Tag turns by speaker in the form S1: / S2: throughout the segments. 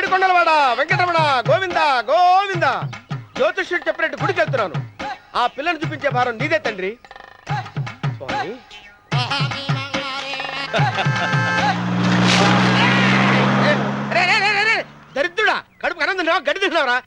S1: ఏడుకొండలవాడ వెంకటరమణ గోవింద గోవింద. జ్యోతిష్యుడు చెప్పినట్టు గుడికి వెళ్తున్నాను. ఆ పిల్లను చూపించే భారం నీదే తండ్రి. స్వామి దరిద్రుడా, కడుపు కనం తిన్నావా గడి తిన్నావరా?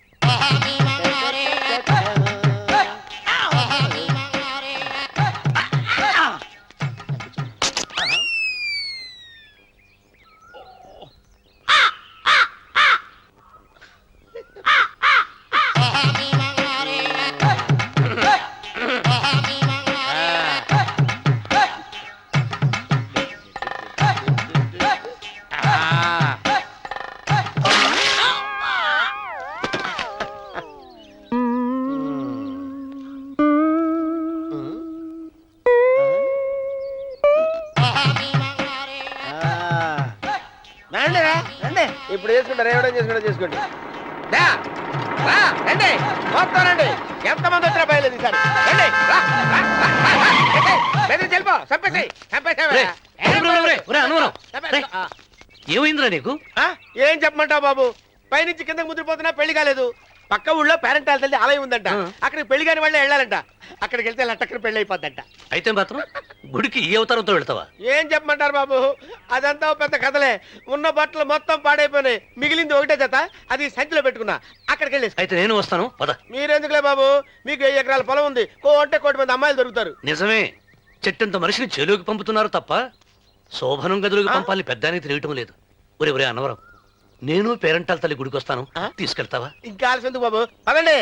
S1: ఇప్పుడు చేసుకుంటారు, ఏమైనా చేసుకోండి. రండి మొత్తం రండి. ఎంతమంది వచ్చినా బయలేదు ఈసారి.
S2: ఏమైందిరా నీకు?
S1: ఏం చెప్పమంటావు బాబు, పైనుంచి కిందకి ముద్రపోతున్నా పెళ్లి కాలేదు. పక్క ఊళ్ళో పేరెంట్ తల్లి ఆలయం ఉందంట, అక్కడికి పెళ్లి కాని వాళ్ళే వెళ్ళాలంట. అక్కడికి వెళ్తే లట్టక్కన పెళ్లి అయిపోద్దంట.
S2: అయితే మాత్రం గుడికి ఈ అవతారంతో వెళ్తావా?
S1: ఏం చెప్పమంటారు బాబు, అదంతా పెద్ద కథలే. ఉన్న బట్టలు మొత్తం పాడైపోయినాయి, మిగిలింది ఒకటే జత, అది సంచిలో పెట్టుకున్నా. అక్కడికి వెళ్ళేసి
S2: అయితే నేను వస్తాను పద.
S1: మీరెందుకులే బాబు, మీకు 1 ఎకరాల పొలం ఉంది, అంటే 1 కోటి మంది అమ్మాయిలు దొరుకుతారు.
S2: నిజమే, చెట్టంత మనిషిని చేలోకి పంపుతున్నారు తప్ప శోభనం గదులకు పంపాలని పెద్దానికి తెలియటం లేదు. ఒరే అన్నవరం, నేను పేరెంటాల తల్లి గుడికి వస్తాను, తీసుకెళ్తావా?
S1: ఇంకా ఆలస్యం ఎందుకు బాబు, పదండి.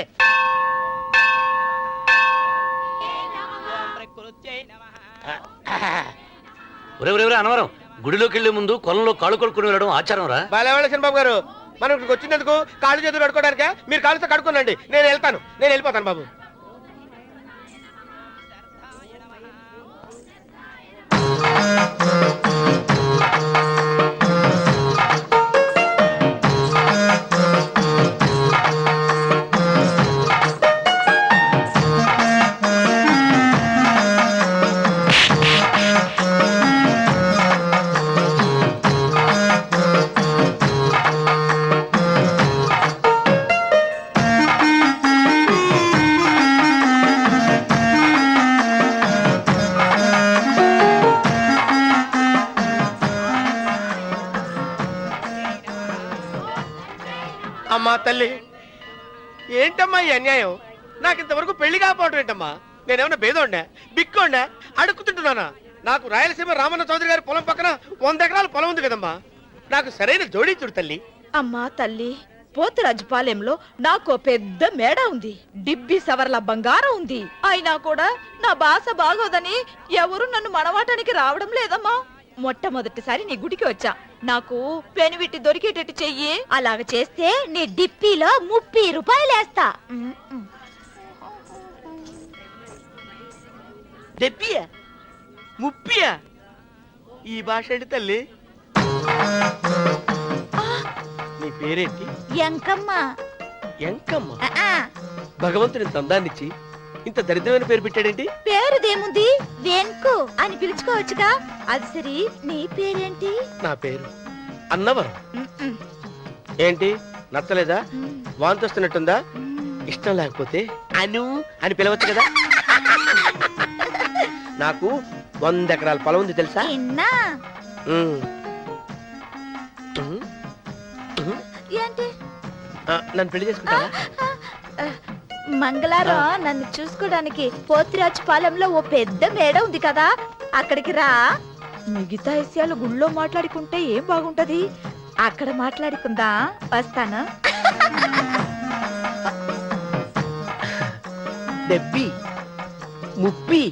S2: ఒరే అన్నవరం, గుడిలోకి వెళ్లే ముందు కొలంలో కాళ్ళు కడుక్కుని వెళ్ళడం ఆచారం రా.
S1: బాలేవాళ్ళ చంద్రబాబు గారు, మనం ఇక్కడికి వచ్చినందుకు కాళ్ళు చేతులు కడుక్కోవడానికే. మీరు కాళ్ళతో కడుక్కోనండి, నేను వెళ్తాను, నేను వెళ్ళిపోతాను బాబు. అమ్మా తల్లి, ఏంటమ్మా ఈ అన్యాయం? నాకు ఇంతవరకు పెళ్లి కాకపోవడం ఏంటమ్మా? నేనేమన్నా బేదోండా, బిక్కోండా, అడుక్కుతుంటున్నానా? నాకు రాయలసీమ రామన్న చౌదరి గారి పొలం పక్కన 100 ఎకరాల పొలం ఉంది కదమ్మా. నాకు సరైన జోడించుడు తల్లి.
S3: అమ్మా తల్లి, పోతురాజుపాలెంలో నాకు పెద్ద మేడ ఉంది, డిబ్బి సవర్ల బంగారం ఉంది. అయినా కూడా నా భాష బాగోదని ఎవరు నన్ను మనవాటానికి రావడం లేదమ్మా. మొట్టమొదటిసారి నీ గుడికి వచ్చా, నాకు పెనువిట్టి దొరికేటట్టు చెయ్యి. అలాగ చేస్తే నీ డిప్పిలో 30 రూపాయలు వేస్తా.
S1: డెప్పియా 30? ఈ భాష ఏంటి తల్లి? నీ పేరేంటి?
S3: ఎంకమ్మ.
S1: ఎంకమ్మ? భగవంతుని ఇంత అందాన్నిచ్చి ఇంత దరిద్రమైన పేరు పెట్టాడేంటి?
S3: పేరుదేముంది, వెంకు అని పిలుచుకోవచ్చుగా. అది సరి, నీ పేరేంటి?
S1: నా పేరు అన్నవరం. ఏంటి నచ్చలేదా? వాంతొస్తున్నట్టుందా? ఇష్టం లేకపోతే అను అని పిలవచ్చు కదా. నాకు 100 ఎకరాల పొలం ఉంది తెలుసా? నన్ను పెళ్లి చేసుకుంటావా?
S3: మంగళారం నన్ను చూసుకోవడానికి పోతిరాజుపాలెంలో ఓ పెద్ద మేడ ఉంది కదా, అక్కడికి రా. మిగతా విషయాలు గుళ్ళో మాట్లాడుకుంటే ఏం బాగుంటది, అక్కడ మాట్లాడుకుందా. వస్తాను.
S1: డెబ్బి 30.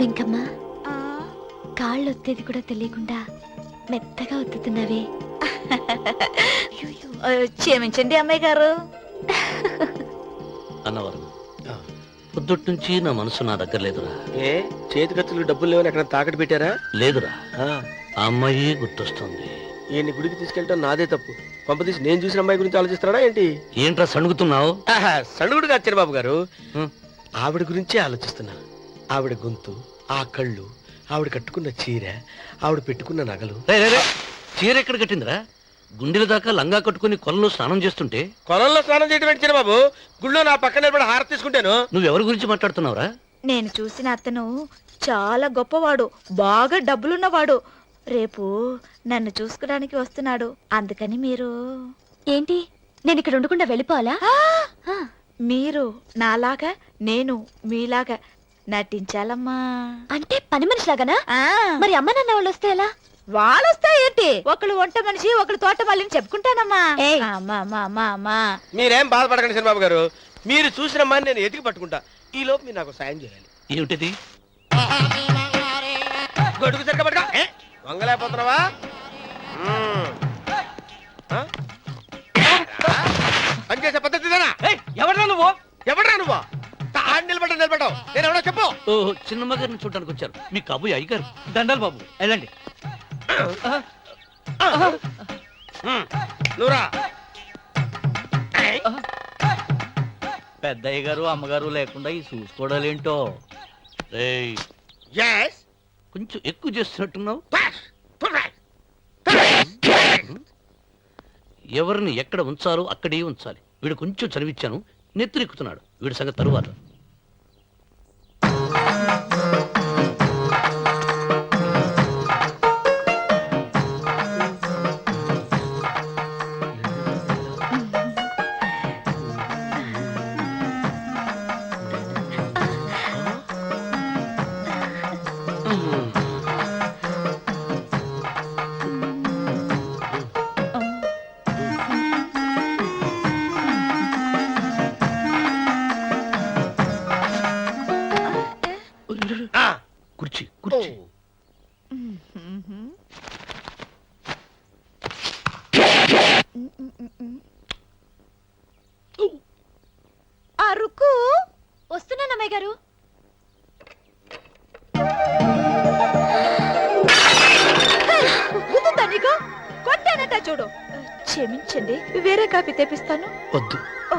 S4: వెంకమ్మ
S3: ఆ,
S4: కాళ్ళు ఒత్తేది కూడా తెలియకుండా మెత్తగా ఒత్తుతున్నవే.
S3: క్షమించండి అమ్మాయి గారు.
S2: అన్నవరం పొద్దుటి నుంచి నా మనసు నా దగ్గర లేదురా.
S1: ఏ చేతి ఖర్చులు డబ్బులు లేవని ఎక్కడ తాకట్టు పెట్టారా?
S2: లేదురా,
S1: ఆ,
S2: ఆ అమ్మాయి గుర్తొస్తుంది.
S1: ఈయన్ని గుడికి తీసుకెళ్ళటం నాదే తప్పు. పంపతీసి నేను చూసిన అమ్మాయి గురించి ఆలోచిస్తున్నాడా ఏంటి?
S2: ఏంట్రా సణుగుతున్నావు?
S1: సణుగుడు కాదు బాబు గారు,
S2: హ్మ్.
S1: ఆవిడ గురించే ఆలోచిస్తున్నా. ఆవిడ గొంతు, ఆ కళ్ళు, ఆవిడ కట్టుకున్న చీర, ఆవిడ పెట్టుకున్న నగలు.
S2: చీర ఎక్కడ కట్టిందిరా? గుండెల దాకా లంగా కట్టుకుని కొలంలో స్నానం చేస్తుంటే
S1: కొలంలో స్నానం చేయడం ఏంటి బాబు? గుళ్ళో నా పక్కన నిలబడి హారతి తీసుకుంటాను.
S2: నువ్వెవరి గురించి మాట్లాడుతున్నావురా?
S3: నేను చూసిన అతను చాలా గొప్పవాడు, బాగా డబ్బులున్నవాడు. రేపు నన్ను చూసుకోడానికి వస్తున్నాడు. అందుకని మీరు
S4: ఏంటి, నేను ఇక్కడ ఉండకుండా వెళ్ళిపోవాలా? ఆ,
S3: మీరు నాలాగా, నేను మీలాగా నటించాలమ్మా.
S4: అంటే పని మనిషిలాగానా?
S3: ఆ,
S4: మరి అమ్మ నాన్న వాళ్ళు వస్తే ఎలా?
S3: వాళ్ళొస్తా ఏంటి? ఒకళ్ళు వంట మనిషి, ఒకళ్ళు తోట మళ్ళీ చెప్పుకుంటానమ్మా.
S4: ఏయ్.
S3: అమ్మా అమ్మా అమ్మా అమ్మా.
S1: మీరేం బాధపడకండి చంద్రబాబు గారు, మీరు చూసిన అమ్మాయిని నేను ఎతికి పట్టుకుంటా. ఈ లోపు మీరు నాకు సాయం చేయాలి.
S2: ఏమిటిది?
S1: గొడుగు సరిగ్గా పట్టుకో. వంగలేకపోతున్నావా? పనిచేసే పద్ధతి
S2: ఎవరా నువ్వు?
S1: ఎవడరా నువ్వు? నిలబడ్డావు. నేను ఎవడో చెప్పు.
S2: ఓ చిన్నమ్మ గారిని చూడడానికి వచ్చారు. మీ కాబోయే అయ్యగారు. దండాలు బాబు, వెళ్ళండి.
S1: నువ్వురా.
S5: పెద్దయ్య గారు అమ్మగారు లేకుండా ఈ చూసుకోవడాలేంటో.
S2: రేయ్,
S1: Yes.
S2: కొంచెం ఎక్కువ చేస్తున్నట్టున్నావు. ఎవరిని ఎక్కడ ఉంచాలో అక్కడే ఉంచాలి. వీడు కొంచెం చదివిచ్చాను, నెత్తురెక్కుతున్నాడు. వీడి సంగతి తరువాత. కుర్చీ కుర్చీ.
S3: అరుకు
S4: వస్తున్నాను అమ్మాయి గారు.
S3: గుద్దుతా నీకు? కొట్టానట చూడు. క్షమించండి, వేరే కాపీ తెప్పిస్తాను.
S2: వద్దు.
S3: ఓ,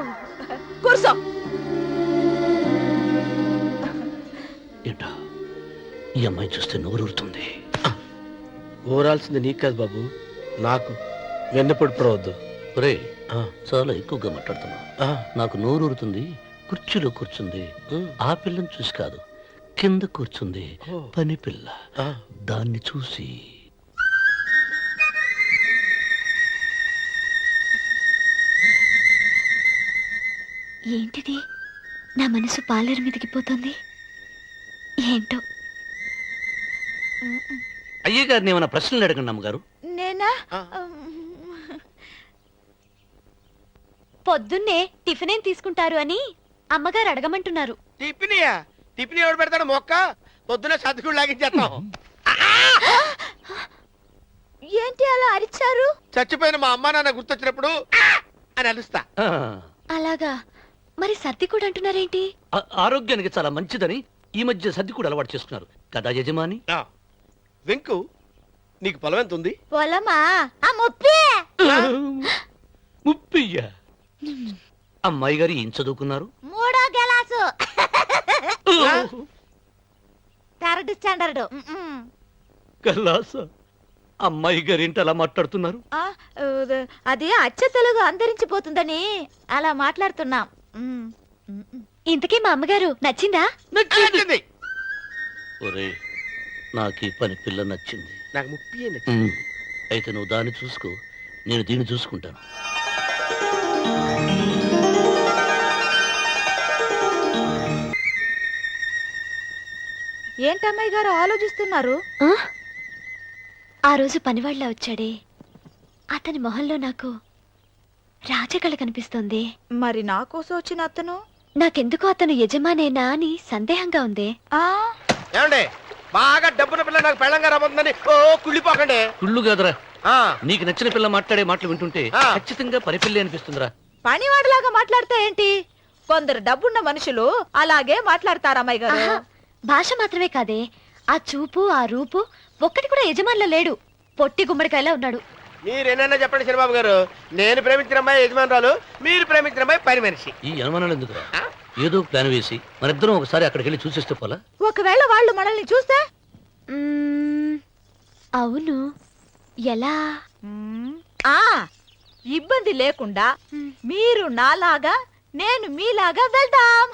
S3: కూర్చో.
S2: ఏంటా, ఈ అమ్మాయి చూస్తే నోరూరుతుంది.
S1: ఊరాల్సింది నీకు కాదు బాబు, నాకు. వెన్నపడి పడవద్దు.
S2: ఒరే, చాలా ఎక్కువగా మాట్లాడుతున్నావు. నాకు నోరూరుతుంది. కుర్చీలో కూర్చుంది. ఆ పిల్లని చూసి కాదు, కింద కూర్చుంది పని పిల్ల. దాన్ని చూసి.
S4: ఏంటిది, నా మనసు పాలేరు మీదకి పోతుంది. ఏంటో.
S2: అయ్య గారిని ఏమైనా ప్రశ్నలు అడగండి అమ్మగారు.
S3: నేనా?
S4: పొద్దున్నే టిఫిన్ ఏం తీసుకుంటారు అని అమ్మగారు అడగమంటున్నారు.
S1: టిఫినియా? టిఫిన్ ఎవడు పెడతాడు మొక్క? పొద్దున సర్దుకుడు లాగించేస్తాం.
S3: ఏంటి అలా అరిచారు?
S1: చచ్చిపోయిన మా అమ్మా నాన్న గుర్తొచ్చినప్పుడు అని అలుస్తా.
S2: ఆ,
S4: అలాగా? మరి సర్ది కూడా అంటున్నారేంటి?
S2: ఆరోగ్యానికి చాలా మంచిదని ఈ మధ్య సర్ది కూడా అలవాటు చేసుకున్నారు కదా యజమాని.
S1: వెంకు, నీకు పొలం ఎంత ఉంది?
S3: పొలమా? ఆ ముప్పి.
S2: ముప్పయ్య. అమ్మాయి గారు ఏం చదువుకున్నారు?
S3: 3వ గెలాసు. 3rd standard.
S2: కల్లాస. అమ్మాయి గారు ఏంటి అలా మాట్లాడుతున్నారు?
S3: అది అచ్చ తెలుగు అంతరించిపోతుందని అలా మాట్లాడుతున్నాం.
S4: ఇంతకీ మా అమ్మగారు నచ్చిందా?
S1: నచ్చింది.
S2: ఒరే, నాకు ఈ పని పిల్ల నచ్చింది.
S1: నాకు ముప్పి.
S2: అయితే నువ్వు దాన్ని చూసుకో, నేను దీన్ని చూసుకుంటాను.
S3: ఏంటమ్మాయి గారు ఆలోచిస్తున్నారు?
S4: ఆ రోజు పనివాళ్ళ వచ్చాడే, అతని మొహంలో నాకు రాజకళ కనిపిస్తోంది.
S3: మరి నా కోసం వచ్చిన అతను?
S4: నాకెందుకో అతను యజమానేనా అని సందేహంగా ఉంది.
S3: ఆ
S1: ఏమండి బాగా డబ్బున పిల్ల నాకు పెళ్ళంగా రాబోతుందని ఓ కుళ్ళిపోకండి.
S2: కుళ్ళు కాదురా,
S1: ఆ,
S2: నీకు నచ్చిన పిల్ల మాట్లాడే మాటలు వింటుంటే
S1: ఆ.
S2: ఖచ్చితంగా పనిపిల్లి అనిపిస్తుందిరా.
S3: పనివాడిలాగా మాట్లాడితే ఏంటి? కొందరు డబ్బున్న మనుషులు అలాగే మాట్లాడతారమ్మాయి గారు.
S4: ఆహా, భాష మాత్రమే కాదే, ఆ చూపు ఆ రూపు ఒక్కటి కూడా యజమానిలో లేడు. పొట్టి గుమ్మడికాయలా ఉన్నాడు.
S1: మీరేనన్నా చెప్పండి చంద్రబాబు గారు, నేను ప్రేమించిన అమ్మాయి యజమానురాలు, మీరు ప్రేమించిన అమ్మాయి పని మనిషి.
S2: ఈ అనుమానాలు ఎందుకురా?
S1: ఆ?
S2: ఏదో ప్లాన్ వేసి మనిద్దరం ఒకసారి అక్కడికి వెళ్ళి చూసేస్తే పోలా?
S3: ఒకవేళ వాళ్ళు మనల్ని చూస్తే
S4: మ్మ్, అవును, ఎలా?
S3: ఆ ఇబ్బంది లేకుండా మీరు నాలాగా నేను మీలాగా వెళ్దాం.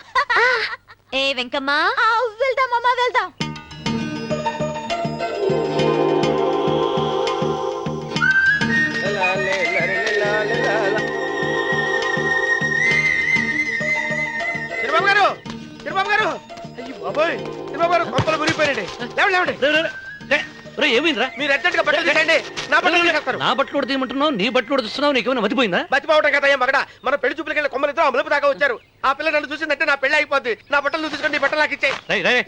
S4: ఏ వెంకమ్మ,
S3: ఆ, వెళ్దాం అమ్మా, వెళ్దాం.
S1: చంద్రబాబు గారు, చంద్రబాబు గారు, అయ్యో బాబోయ్, చంద్రబాబు గారు కొంపలు మురిగిపోయారండి. లేవండి లేవండి,
S2: రే, రే, రే, రే, ఏమైందిరా?
S1: మీరు ఎట్టగా బట్టలు తీసేయండి, నా బట్టలు తీసేస్తారు.
S2: నా బట్టలు ఉడతీయమంటున్నావు, నీ బట్టలు ఉడుతున్నావు, నీకేమైనా మతిపోయిందా?
S1: బతిపోవటం కదా ఏం మగడ, మన పెళ్లి చూపులకి వెళ్ళి కొమ్మలు ఇద్దరు అమలుపు దాకా వచ్చారు. ఆ పిల్ల నన్ను చూసిందంటే నా పెళ్లి అయిపోద్ది. నా బట్టలు నువ్వు తీసుకొని నీ బట్టలు నాకు ఇచ్చేయి.
S2: రేయ్, రేయ్,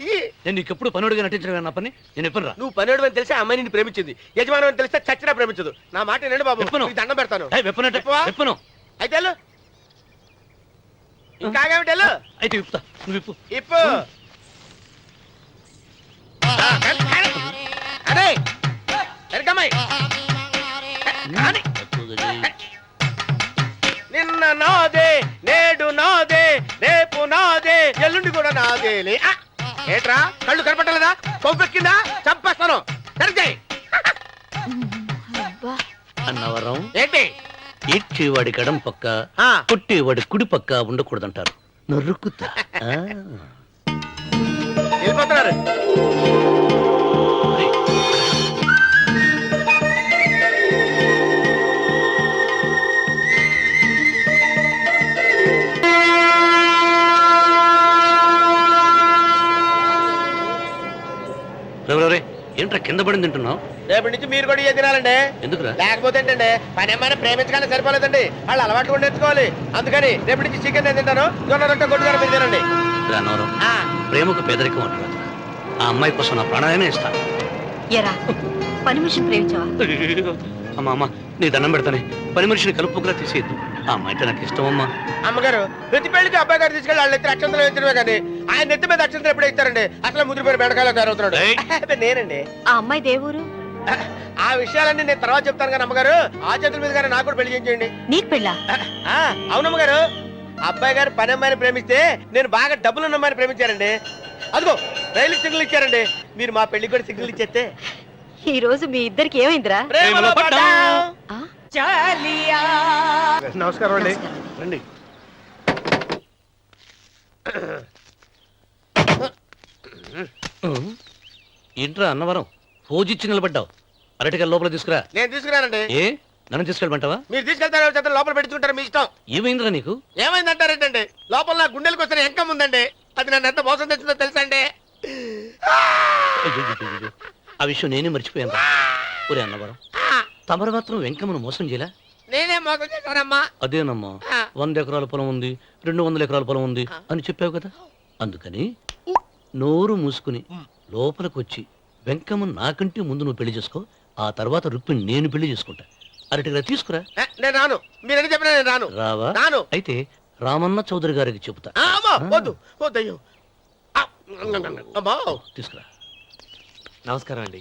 S2: నేను నీకు ఎప్పుడు పనుడిగా నటించడం నా పని. నేను ఎప్పుడు రా?
S1: నువ్వు పనివాడు అని తెలిసి ఆ అమ్మాయి నిన్ను ప్రేమించింది, యజమాని అని తెలిస్తే చచ్చినా ప్రేమించదు. నా మాట వినండి బాబు,
S2: చెప్పను.
S1: నీకు దండం పెడతాను.
S2: వెప్పనట్టే
S1: చెప్పవా?
S2: వెప్పను.
S1: అయితే వెళ్ళు. ఇంకా ఆగేమిటి వెళ్ళు.
S2: అయితే విప్పుతా, నువ్వు విప్పు.
S1: ఇప్పు. అదే ఎరకమ్మాయి కానీ నిన్న నాదే, నేడు నాదే, రేపు నాదే, ఎల్లుండి కూడా నాదేలే. ఆ! ఏట్రా కళ్ళు కనపట్టలేదా? కొవ్వెక్కిందా? చంపేస్తాను. సరిచేయి.
S3: అబ్బా,
S2: అన్నవరం,
S1: ఏంటి?
S2: ఈడ్చేవాడి కడం పక్క,
S1: ఆ.
S2: కొట్టేవాడి కుడి పక్క ఉండకూడదంటారు. నరుక్కుతా. ఆ.
S1: వెళ్ళిపోతున్నారు.
S2: రేయ్, రే, రే, రే, ఏంట్రా కింద పడింది తింటున్నావు?
S1: రేపటి నుంచి మీరు కూడా ఇదే తినాలండి.
S2: ఎందుకురా?
S1: లేకపోతే ఏంటండి, పని ఏమైనా ప్రేమించగానే సరిపోలేదండి, వాళ్ళు అలవాట్లు కూడా నేర్చుకోవాలి. అందుకని రేపటి నుంచి చికెన్ నేను తింటాను, జొన్న రొట్టె కొట్టుగారు మీరు తినండి.
S2: రే అన్నవరం,
S1: ఆ,
S2: ప్రేమకు పేదరికం అంటారు. ఆ అమ్మాయి కోసం నా ప్రాణాలనే ఇస్తాను.
S4: ఎరా పని మనిషిని ప్రేమించావా?
S2: అమ్మా అమ్మ, నీ దండం పెడతానే, పని మనిషిని కలుపుకులా తీసేయద్దు. ఆ అమ్మాయి అంటే నాకు ఇష్టం అమ్మా.
S1: అమ్మగారు ప్రతి పెళ్లికి అబ్బాయి గారు తీసుకెళ్ళి వాళ్ళు ఎత్తి అక్షంతలు వేయించడమే కానీ ఆయన నెత్తి మీద అక్షంతలు ఎప్పుడే ఇస్తారండి. అసలు ముదిరిపోయిన బెడకాయలు తయారవుతున్నాడు.
S2: ఏయ్.
S1: అబ్బే, నేనండి.
S4: ఆ అమ్మాయి దేవురు
S1: ఆ విషయాలన్నీ నేను తర్వాత చెప్తాను కానీ అమ్మగారు, ఆ చేతుల మీద కానీ నాకు కూడా పెళ్లి చేయండి.
S4: నీకు పెళ్ళా?
S1: అవునమ్మగారు, అబ్బాయి గారు పని అమ్మాయిని ప్రేమిస్తే నేను బాగా డబ్బులున్న అమ్మాయిని ప్రేమించారండి. అదిగో రైలు సిగ్నల్ ఇచ్చారండి. మీరు మా పెళ్లికి కూడా సిగ్నల్ ఇచ్చేస్తే
S4: ఈ రోజు మీ ఇద్దరికి ఏమైందిరా?
S1: ప్రేమలో పడ్డాం.
S4: ఆ?
S1: నమస్కారం అండి. రండి.
S2: ఏంట్రా అన్నవరం, ఫోజిచ్చి నిలబడ్డావు? అరటికల్ లోపల తీసుకురా.
S1: నేను తీసుకురానండి.
S2: ఏ నన్ను తీసుకెళ్ళమంటావా?
S1: మీరు తీసుకెళ్తారో చేత లోపల పెట్టుకుంటారు, మీ ఇష్టం.
S2: ఏమైందిరా నీకు?
S1: ఏమైందంటారేంటండి, లోపల నా గుండెలకు వస్తే ఎంకం ఉందండి. అది నన్ను ఎంత మోసం తెచ్చిందో తెలుసా అండి.
S2: అయ్యయ్యయ్యయ్యో, ఆ విషయం నేనే మర్చిపోయాను. ఒరే అన్నవరం, తమరు మాత్రం వెంకమ్మను మోసం చేయలా?
S1: నేనే మోసం చేశానమ్మా.
S2: అదేనమ్మా, 100 ఎకరాల పొలం ఉంది, 200 ఎకరాల పొలం ఉంది అని చెప్పావు కదా. అందుకని నోరు మూసుకుని లోపలికి వచ్చి వెంకమ్మ నాకంటే ముందు నువ్వు పెళ్లి చేసుకో. ఆ తర్వాత రుక్మిణి నేను పెళ్లి చేసుకుంటా. అరటిగా తీసుకురా.
S1: నేను రాను, మీరని చెప్పినా నేను రాను.
S2: రావా?
S1: రాను.
S2: అయితే రామన్న చౌదరి గారికి చెబుతా.
S1: అమ్మా, వద్దు వద్దయ్యో. అమ్మా,
S2: తీసుకురా.
S5: నమస్కారం అండి.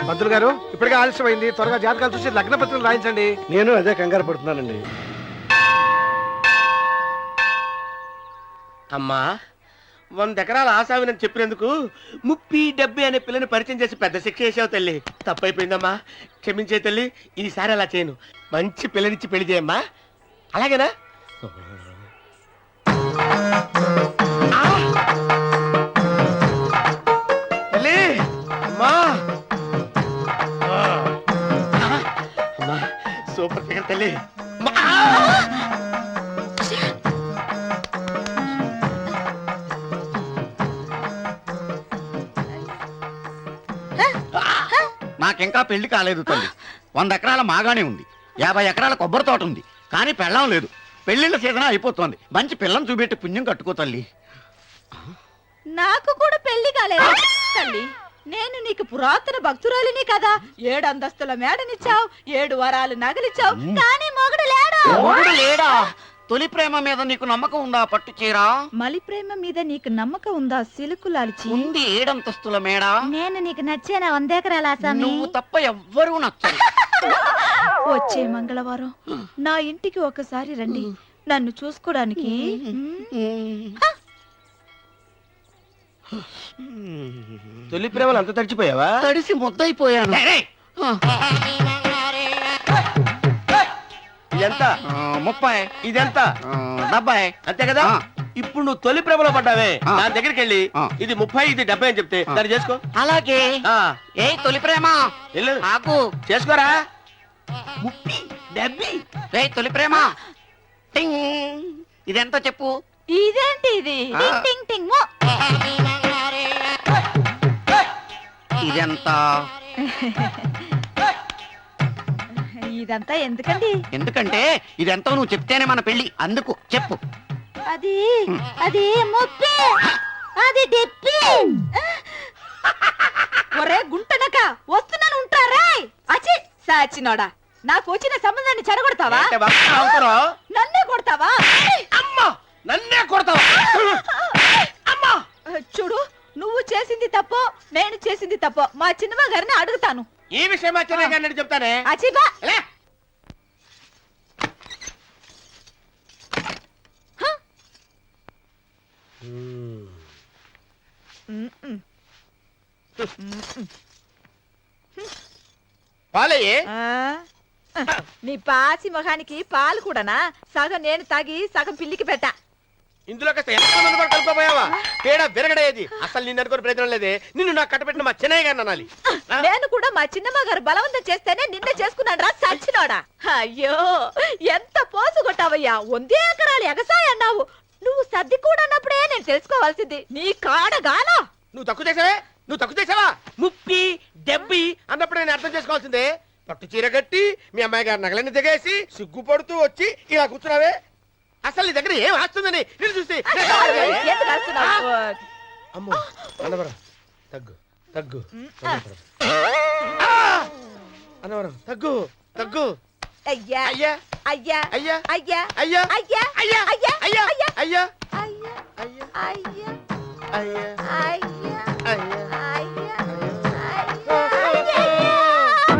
S6: పంతులు గారు, ఇప్పటికే ఆలస్యమైంది, త్వరగా జాతకాలు చూసి లగ్న పత్రికలు రాయించండి. నేను అదే కంగారు పడుతున్నానండి.
S1: అమ్మా 100 ఎకరాల ఆసావినని చెప్పినందుకు 30-70 అనే పిల్లని పరిచయం చేసి పెద్ద శిక్ష చేసావు తల్లి. తప్పైపోయిందమ్మా, క్షమించే తల్లి. ఈసారి అలా చేయను. మంచి పిల్లనిచ్చి పెళ్లి చేయమ్మా, అలాగేనా? తల్లి, అమ్మా, అమ్మా, సూపర్ ఫిగర్ తల్లి.
S7: నాకింకా పెళ్లి కాలేదు తల్లి. 100 ఎకరాల మాగానే ఉంది, 50 ఎకరాల కొబ్బరి తోట ఉంది, కానీ పెళ్ళం లేదు. పెళ్లిళ్ళ సీజన్ అయిపోతోంది. మంచి పిల్లని చూపెట్టి పుణ్యం కట్టుకో తల్లి.
S3: నాకు కూడా పెళ్లి కాలేదు తల్లి. నేను నీకు పురాతన భక్తురాలిని కదా. 7 అంతస్తుల మేడనిచ్చావు, 7 వరాలు నగలిచ్చావు, కానీ మొగుడు లేడు.
S7: మొగుడు లేడా? తొలి ప్రేమ మీద నీకు నమ్మకం ఉందా? పట్టు చీరా.
S3: మలి ప్రేమ మీద నీకు నమ్మకం ఉందా? సిలుకులాల్చి
S7: ఉంది 7 అంతస్తుల మేడ.
S3: నేను నీకు నచ్చేనా 100 ఎకరాల ఆసామి?
S7: నువ్వు తప్ప ఎవ్వరూ నచ్చరు.
S3: వచ్చే మంగళవారం నా ఇంటికి ఒకసారి రండి, నన్ను చూసుకోవడానికి.
S1: తొలి ప్రేమలు అంత తడిచిపోయావా?
S7: తడిసి ముద్దయిపోయాను.
S1: ఇదెంత?
S7: 30.
S1: ఇదెంత?
S7: 70.
S1: అంతే కదా. ఇప్పుడు నువ్వు తొలి ప్రేమలో పడ్డావే, దాని దగ్గరికి వెళ్ళి ఇది 30 ఇది 70 అని చెప్తే దాన్ని చేసుకో.
S7: అలాగే. ఏ తొలి ప్రేమ
S1: వెళ్ళు,
S7: ఆకు
S1: చేసుకోరా. 30, 70.
S7: ఏ తొలి ప్రేమ టింగ్. ఇదెంత చెప్పు?
S3: ఇదేంటి ఇది? టింగ్ టింగ్ టింగ్ మో.
S7: ఇదెంత?
S3: ఇదంతా ఎందుకండి?
S7: ఎందుకంటే ఇదెంతో నువ్వు చెప్తేనే మన పెళ్లి. అందుకు చెప్పు.
S3: అది అది ముప్పి, అది డెప్పి. ఒరే గుంటనక, వస్తున్నాను ఉంటారా? అచి సాచినోడా, నాకు వచ్చిన సంబంధాన్ని చెడగొడతావా?
S1: అంటే వస్తా అవుతారో?
S3: నన్నే కొడతావా?
S1: అమ్మా, నన్నే కొడతావా? అమ్మా,
S3: చూడు, నువ్వు చేసింది తప్పో నేను చేసింది తప్పో మా చిన్నమ్మ గారిని అడుగుతాను.
S1: ఈ విషయం ఆశ్చర్యంగా చెప్తానే.
S3: అచిబా
S1: ఎలా? పాలయ్యే.
S3: నీ పాసి మొహానికి పాలు కూడానా? సగం నేను తాగి సగం పిల్లికి పెట్టా.
S1: ఇందులో కాస్త ఎంత మంది కూడా కలుపుకోపోయావా? తేడా విరగడేది. అసలు నిన్ను అనుకుని ప్రయత్నం లేదే. నిన్ను నాకు కట్టబెట్టిన మా చెన్నయ్య గారిని అనాలి.
S3: నేను కూడా మా చిన్నమ్మ గారు బలవంతం చేస్తేనే నిన్నే చేసుకున్నాను రా సచ్చినోడా. అయ్యో, ఎంత పోసు కొట్టావయ్యా. 100 ఎకరాలు ఎగసాయి అన్నావు. నువ్వు సర్ది కూడా అన్నప్పుడే నేను తెలుసుకోవాల్సింది. నీ కాడగానా?
S1: నువ్వు తక్కువ చేసావే, నువ్వు తక్కువ చేసావా? 30, 70 అన్నప్పుడు నేను అర్థం చేసుకోవాల్సిందే. పట్టు చీర కట్టి మీ అమ్మాయి గారి నగలన్నీ దిగేసి సిగ్గుపడుతూ వచ్చి ఇలా కూర్చున్నావే. అసలు నీ దగ్గర ఏం ఆస్తుందని నేను చూస్తే.
S3: ఎందుకు అరుస్తున్నావు?
S1: అమ్మో, అన్నవరం తగ్గు తగ్గు. అన్నవరం తగ్గు తగ్గు.
S3: అయ్యా
S1: అయ్యా
S3: అయ్యా
S1: అయ్యా
S3: అయ్యా
S1: అయ్యా
S3: అయ్యా
S1: అయ్యా
S3: అయ్యా
S1: అయ్యా
S3: అయ్యా
S1: అయ్యా
S3: అయ్యా
S1: అయ్యా
S3: అయ్యా
S1: అయ్యా
S3: అయ్యా
S1: అయ్యా